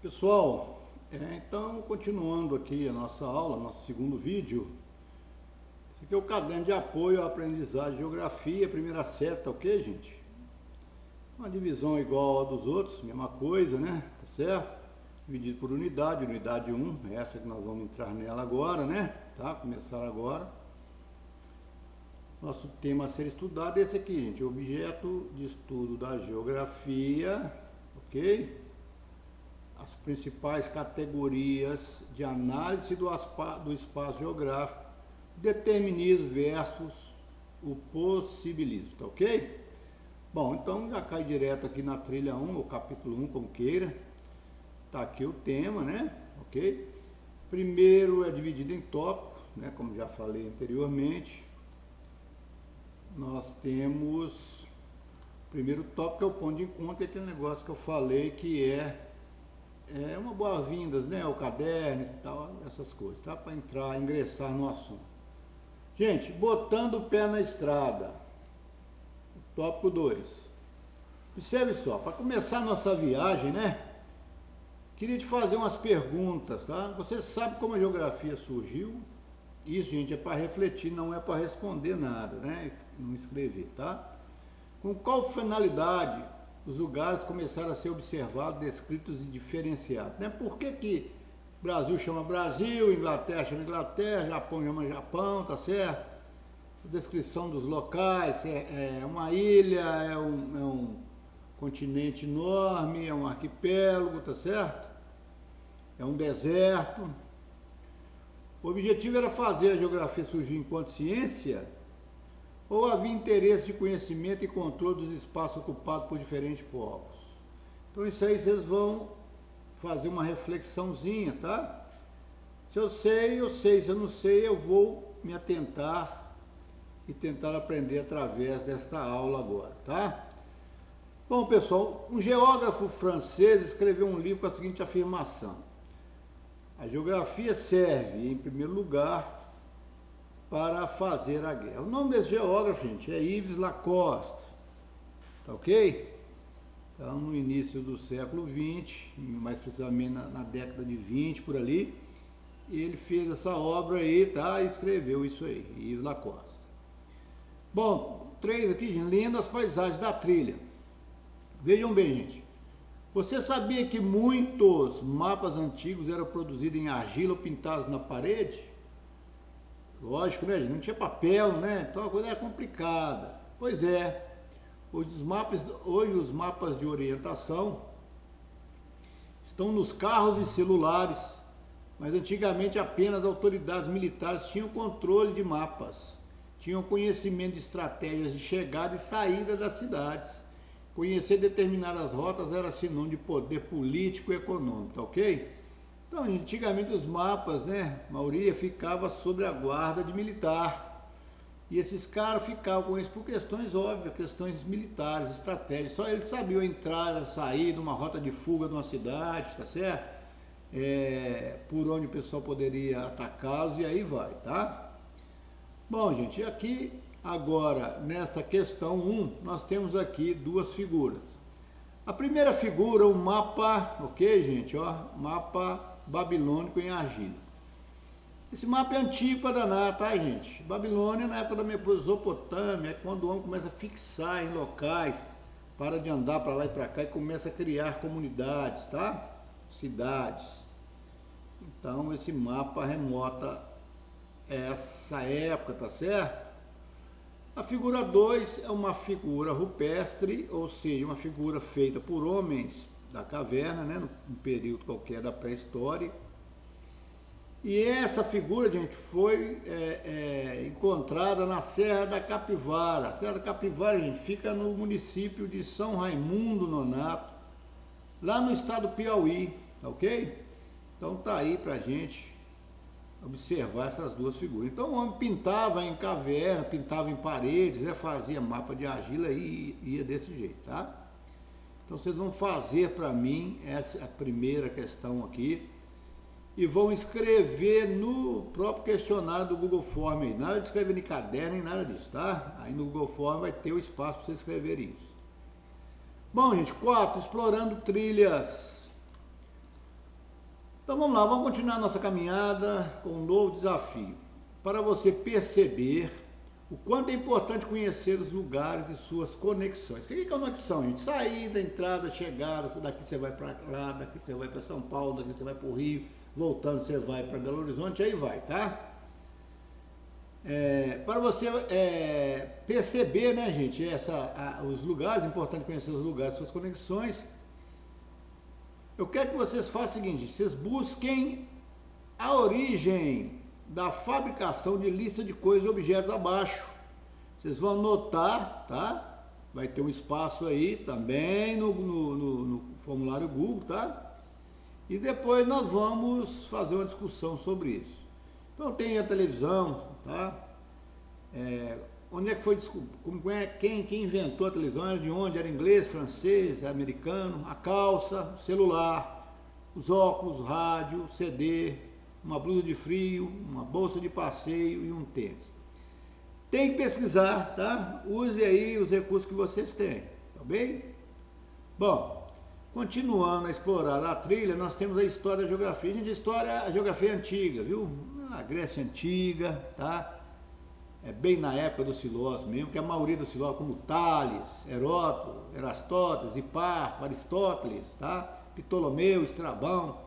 Pessoal, então continuando aqui a nossa aula, nosso segundo vídeo. Esse aqui é o caderno de apoio à aprendizagem de geografia, primeira seta, ok, gente? Uma divisão igual a dos outros, mesma coisa, né? Tá certo? Dividido por unidade, unidade 1, essa que nós vamos entrar nela agora, né? Tá? Começar agora. Nosso tema a ser estudado é esse aqui, gente, objeto de estudo da geografia, ok? As principais categorias de análise do espaço geográfico, determinismo versus o possibilismo, tá ok? Bom, então já cai direto aqui na trilha 1, ou capítulo 1, como queira. Tá aqui o tema, né? Ok? Primeiro é dividido em tópicos, né? Como já falei anteriormente. Nós temos o primeiro tópico, é o ponto de encontro, é aquele negócio que eu falei que é uma boas-vindas, né? O caderno e tal, essas coisas, tá? Para ingressar no assunto. Gente, botando o pé na estrada. Tópico 2. Observe só, para começar a nossa viagem, né? Queria te fazer umas perguntas, tá? Você sabe como a geografia surgiu? Isso, gente, é para refletir, não é para responder nada, né? Não escrever, tá? Com qual finalidade os lugares começaram a ser observados, descritos e diferenciados, né? Por que Brasil chama Brasil, Inglaterra chama Inglaterra, Japão chama Japão, tá certo? A descrição dos locais, é uma ilha, é um continente enorme, é um arquipélago, tá certo? É um deserto. O objetivo era fazer a geografia surgir enquanto ciência, ou havia interesse de conhecimento e controle dos espaços ocupados por diferentes povos? Então isso aí vocês vão fazer uma reflexãozinha, tá? Se eu sei, eu sei. Se eu não sei, eu vou me atentar e tentar aprender através desta aula agora, tá? Bom, pessoal, um geógrafo francês escreveu um livro com a seguinte afirmação: a geografia serve, em primeiro lugar, para fazer a guerra. O nome desse geógrafo, gente, é Yves Lacoste, tá ok? Então, no início do século XX, mais precisamente na década de 20, por ali, ele fez essa obra aí, tá? E escreveu isso aí, Yves Lacoste. Bom, 3 aqui, gente, lendo as paisagens da trilha. Vejam bem, gente. Você sabia que muitos mapas antigos eram produzidos em argila ou pintados na parede? Lógico, né, gente? Não tinha papel, né? Então a coisa era complicada. Pois é. Hoje os mapas de orientação estão nos carros e celulares, mas antigamente apenas autoridades militares tinham controle de mapas, tinham conhecimento de estratégias de chegada e saída das cidades. Conhecer determinadas rotas era sinônimo de poder político e econômico, tá ok? Então, antigamente os mapas, né, a maioria ficava sob a guarda de militar. E esses caras ficavam com isso por questões óbvias, questões militares, estratégias. Só eles sabiam a entrada, a saída, uma rota de fuga de uma cidade, tá certo? Por onde o pessoal poderia atacá-los e aí vai, tá? Bom, gente, aqui agora nessa questão 1, nós temos aqui duas figuras. A primeira figura, o mapa, ok, gente, ó, mapa babilônico em argila. Esse mapa é antigo para danar, tá, gente? Babilônia, na época da Mesopotâmia, é quando o homem começa a fixar em locais, para de andar para lá e para cá e começa a criar comunidades, tá? Cidades. Então, esse mapa remota essa época, tá certo? A figura 2 é uma figura rupestre, ou seja, uma figura feita por homens da caverna, né, num período qualquer da pré-história. E essa figura, gente, foi encontrada na Serra da Capivara. A Serra da Capivara, gente, fica no município de São Raimundo Nonato, lá no estado do Piauí, tá ok? Então tá aí pra gente observar essas duas figuras. Então o homem pintava em caverna, pintava em paredes, né, fazia mapa de argila e ia desse jeito, tá? Então vocês vão fazer para mim essa é a primeira questão aqui e vão escrever no próprio questionário do Google Form aí. Nada de escrever em caderno nem nada disso, tá? Aí no Google Form vai ter o espaço para vocês escreverem isso. Bom, gente, 4, explorando trilhas. Então vamos lá, vamos continuar a nossa caminhada com um novo desafio. Para você perceber o quanto é importante conhecer os lugares e suas conexões. O que é conexão, gente? Saída, entrada, chegada, daqui você vai para lá, daqui você vai para São Paulo, daqui você vai para o Rio, voltando você vai para Belo Horizonte, aí vai, tá? Para você perceber, né, gente, os lugares, é importante conhecer os lugares, suas conexões. Eu quero que vocês façam o seguinte, vocês busquem a origem da fabricação de lista de coisas e objetos abaixo. Vocês vão anotar, tá? Vai ter um espaço aí também no formulário Google, tá? E depois nós vamos fazer uma discussão sobre isso. Então tem a televisão, tá? Onde é que foi, quem inventou a televisão, era de onde? Era inglês, francês, americano, a calça, o celular, os óculos, o rádio, CD, uma blusa de frio, uma bolsa de passeio e um tênis. Tem que pesquisar, tá? Use aí os recursos que vocês têm, tá bem? Bom, continuando a explorar a trilha, nós temos a história da geografia. Gente, a geografia é antiga, viu? A Grécia Antiga, tá? É bem na época dos filósofos mesmo, que a maioria dos filósofos, como Tales, Heródoto, Erastóteles, Hiparco, Aristóteles, tá? Ptolomeu, Estrabão,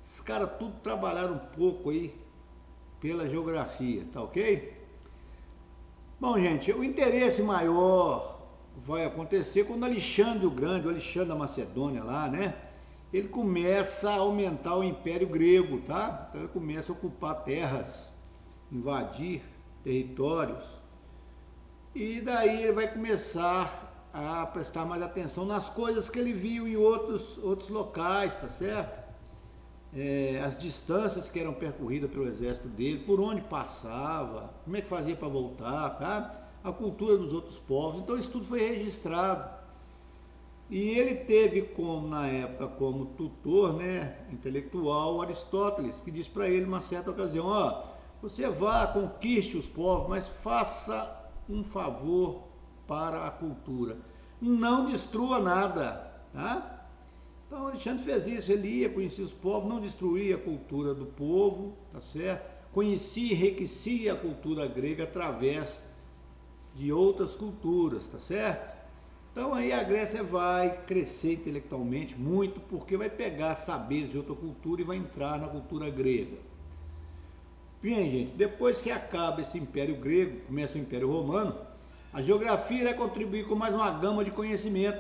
esses caras tudo trabalharam um pouco aí pela geografia, tá ok? Bom, gente, o interesse maior vai acontecer quando Alexandre o Grande, o Alexandre da Macedônia lá, né? Ele começa a aumentar o Império Grego, tá? Então ele começa a ocupar terras, invadir territórios, e daí ele vai começar a prestar mais atenção nas coisas que ele viu em outros locais, tá certo? As distâncias que eram percorridas pelo exército dele, por onde passava, como é que fazia para voltar, tá? A cultura dos outros povos, então isso tudo foi registrado. E ele teve na época como tutor, né, intelectual, Aristóteles, que disse para ele uma certa ocasião, ó, você vá, conquiste os povos, mas faça um favor para a cultura. Não destrua nada, tá? Então Alexandre fez isso, ele ia, conhecia os povos, não destruía a cultura do povo, tá certo? Conhecia e enriquecia a cultura grega através de outras culturas, tá certo? Então aí a Grécia vai crescer intelectualmente muito, porque vai pegar saberes de outra cultura e vai entrar na cultura grega. Bem, gente, depois que acaba esse Império Grego, começa o Império Romano, a geografia vai contribuir com mais uma gama de conhecimento.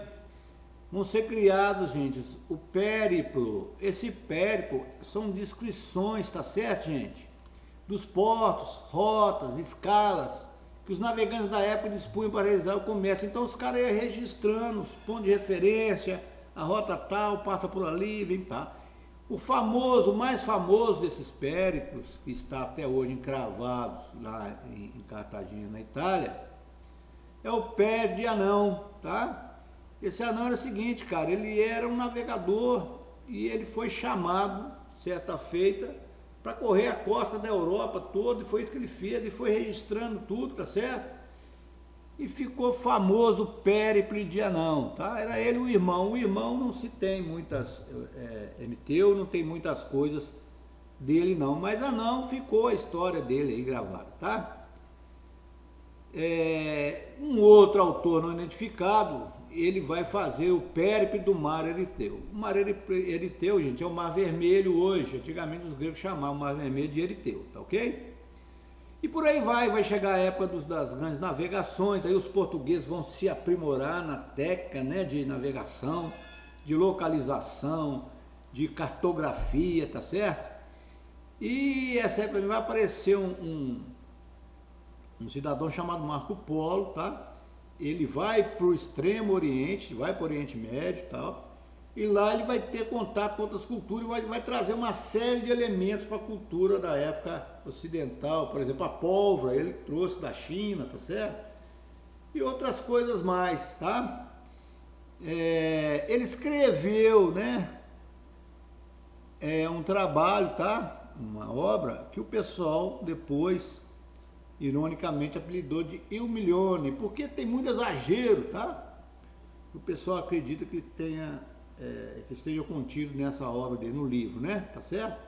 Vão ser criados, gente, o périplo. Esse périplo são descrições, tá certo, gente? Dos portos, rotas, escalas, que os navegantes da época dispunham para realizar o comércio. Então os caras iam registrando os pontos de referência, a rota tal, passa por ali, vem para. O mais famoso desses périplos, que está até hoje encravado lá em Cartagena, na Itália, é o Pé de Anão, tá? Esse anão era o seguinte, cara, ele era um navegador e ele foi chamado, certa feita, para correr a costa da Europa toda, e foi isso que ele fez, e foi registrando tudo, tá certo? E ficou famoso o Périplo de Anão, tá? Era ele o irmão não se tem muitas, Emeteu não tem muitas coisas dele não, mas Anão ficou a história dele aí gravada, tá? Um outro autor não identificado, ele vai fazer o Périplo do Mar Eriteu. O Mar Eriteu, gente, é o Mar Vermelho hoje, antigamente os gregos chamavam o Mar Vermelho de Eriteu, tá ok? E por aí vai chegar a época das grandes navegações, aí os portugueses vão se aprimorar na técnica, né, de navegação, de localização, de cartografia, tá certo? E essa época vai aparecer um cidadão chamado Marco Polo, tá? Ele vai para o extremo oriente, vai para o Oriente Médio e tal, e lá ele vai ter contato com outras culturas e vai trazer uma série de elementos para a cultura da época ocidental, por exemplo, a pólvora, ele trouxe da China, tá certo? E outras coisas mais, tá? Ele escreveu, né, um trabalho, tá? Uma obra que o pessoal depois, ironicamente, apelidou de Il Milione, porque tem muito exagero, tá? O pessoal acredita que tenha que esteja contido nessa obra dele, no livro, né? Tá certo?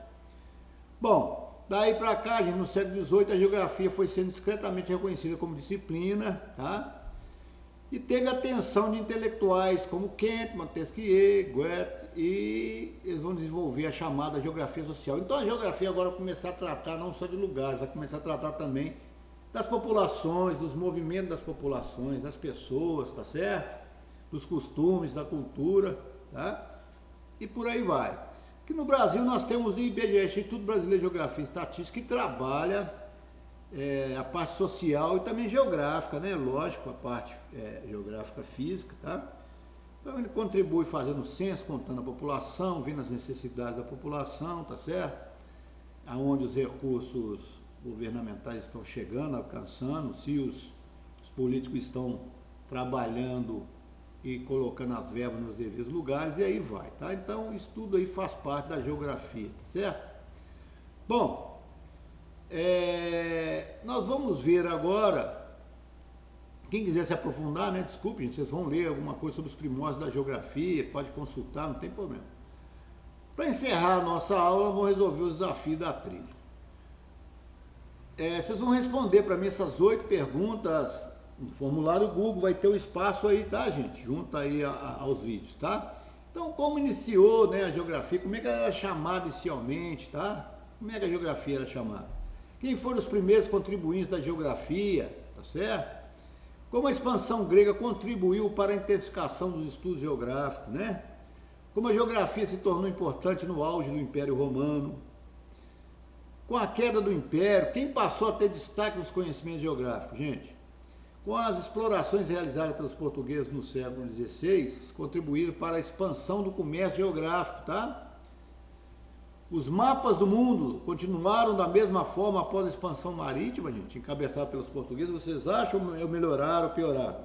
Bom, daí para cá, gente, no século XVIII, a geografia foi sendo discretamente reconhecida como disciplina, tá? E teve a atenção de intelectuais como Kant, Montesquieu, Goethe, e eles vão desenvolver a chamada geografia social. Então a geografia agora vai começar a tratar não só de lugares, vai começar a tratar também das populações, dos movimentos das populações, das pessoas, tá certo? Dos costumes, da cultura, tá? E por aí vai. Aqui no Brasil nós temos o IBGE, Instituto Brasileiro de Geografia e Estatística, que trabalha a parte social e também geográfica, né? Lógico, a parte geográfica física, tá? Então ele contribui fazendo censo, contando a população, vendo as necessidades da população, tá certo? Aonde os recursos governamentais estão chegando, alcançando, se os políticos estão trabalhando e colocando as verbas nos devidos lugares, e aí vai, tá? Então isso tudo aí faz parte da geografia, tá certo? Bom, nós vamos ver agora, quem quiser se aprofundar, né? Desculpe, gente, vocês vão ler alguma coisa sobre os primórdios da geografia, pode consultar, não tem problema. Para encerrar a nossa aula, eu vou resolver o desafio da trilha. Vocês vão responder para mim essas 8 perguntas no formulário Google, vai ter um espaço aí, tá, gente? Junto aí aos vídeos, tá? Então, como iniciou, né, a geografia, como é que ela era chamada inicialmente, tá? Como é que a geografia era chamada? Quem foram os primeiros contribuintes da geografia, tá certo? Como a expansão grega contribuiu para a intensificação dos estudos geográficos, né? Como a geografia se tornou importante no auge do Império Romano. Com a queda do Império, quem passou a ter destaque nos conhecimentos geográficos, gente? Com as explorações realizadas pelos portugueses no século XVI, contribuíram para a expansão do comércio geográfico, tá? Os mapas do mundo continuaram da mesma forma após a expansão marítima, gente, encabeçada pelos portugueses. Vocês acham ou melhoraram ou pioraram?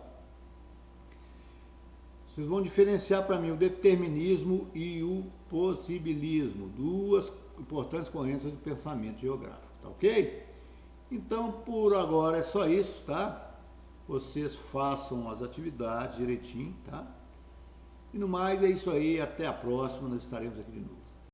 Vocês vão diferenciar para mim o determinismo e o possibilismo, duas importantes correntes do pensamento geográfico, tá ok? Então, por agora é só isso, tá? Vocês façam as atividades direitinho, tá? E no mais é isso aí, até a próxima, nós estaremos aqui de novo.